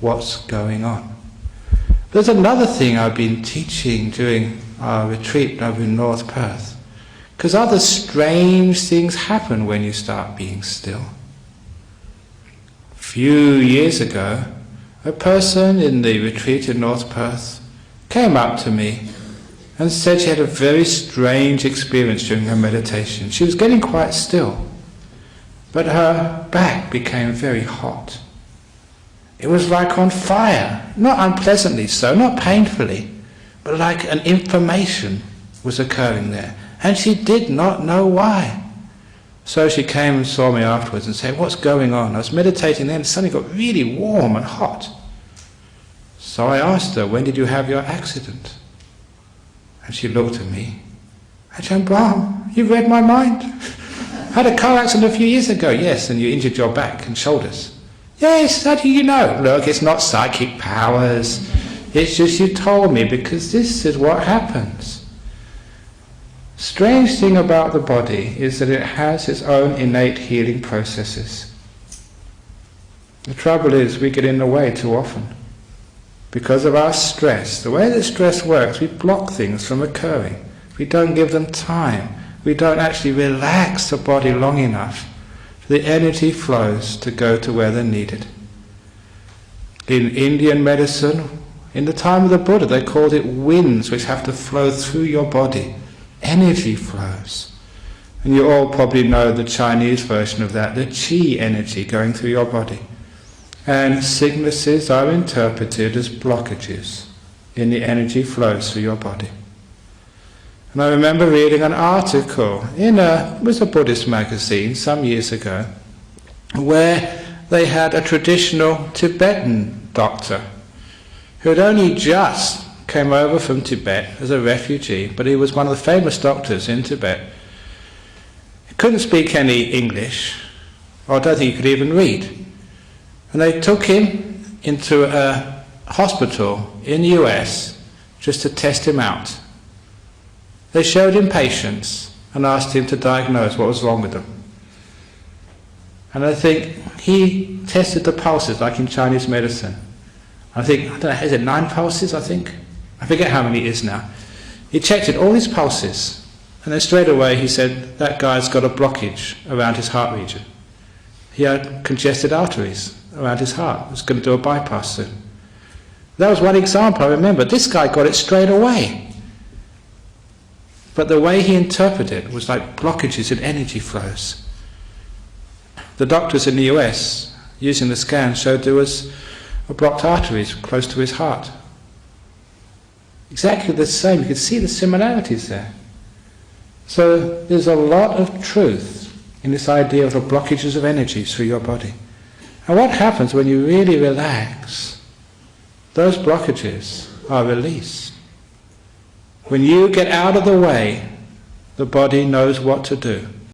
what's going on. There's another thing I've been teaching during our retreat over in North Perth, because other strange things happen when you start being still. A few years ago, a person in the retreat in North Perth came up to me and said she had a very strange experience during her meditation. She was getting quite still, but her back became very hot. It was like on fire, not unpleasantly so, not painfully, but like an inflammation was occurring there, and she did not know why. So she came and saw me afterwards and said, "What's going on?" I was meditating then, and it suddenly got really warm and hot. So I asked her, "When did you have your accident?" And she looked at me. "Ajahn Brahm, you read my mind. I had a car accident a few years ago." "Yes, and you injured your back and shoulders." "Yes, how do you know?" "Look, it's not psychic powers. It's just you told me, because this is what happens." Strange thing about the body is that it has its own innate healing processes. The trouble is we get in the way too often. Because of our stress, the way that stress works, we block things from occurring. We don't give them time. We don't actually relax the body long enough for the energy flows to go to where they're needed. In Indian medicine, in the time of the Buddha, they called it winds which have to flow through your body. Energy flows. And you all probably know the Chinese version of that, the qi energy going through your body. And sicknesses are interpreted as blockages in the energy flows through your body. And I remember reading an article it was a Buddhist magazine some years ago, where they had a traditional Tibetan doctor who had only just came over from Tibet as a refugee, but he was one of the famous doctors in Tibet. He couldn't speak any English, or I don't think he could even read. And they took him into a hospital in the US just to test him out. They showed him patients and asked him to diagnose what was wrong with them. And I think he tested the pulses like in Chinese medicine. I don't know, is it 9 pulses, I think? I forget how many it is now. He checked it, all his pulses, and then straight away he said, "That guy's got a blockage around his heart region. He had congested arteries around his heart. He was going to do a bypass soon." That was one example I remember. This guy got it straight away. But the way he interpreted it was like blockages in energy flows. The doctors in the US, using the scan, showed there was a blocked arteries close to his heart. Exactly the same. You could see the similarities there. So there's a lot of truth in this idea of the blockages of energy through your body. And what happens when you really relax? Those blockages are released. When you get out of the way, the body knows what to do.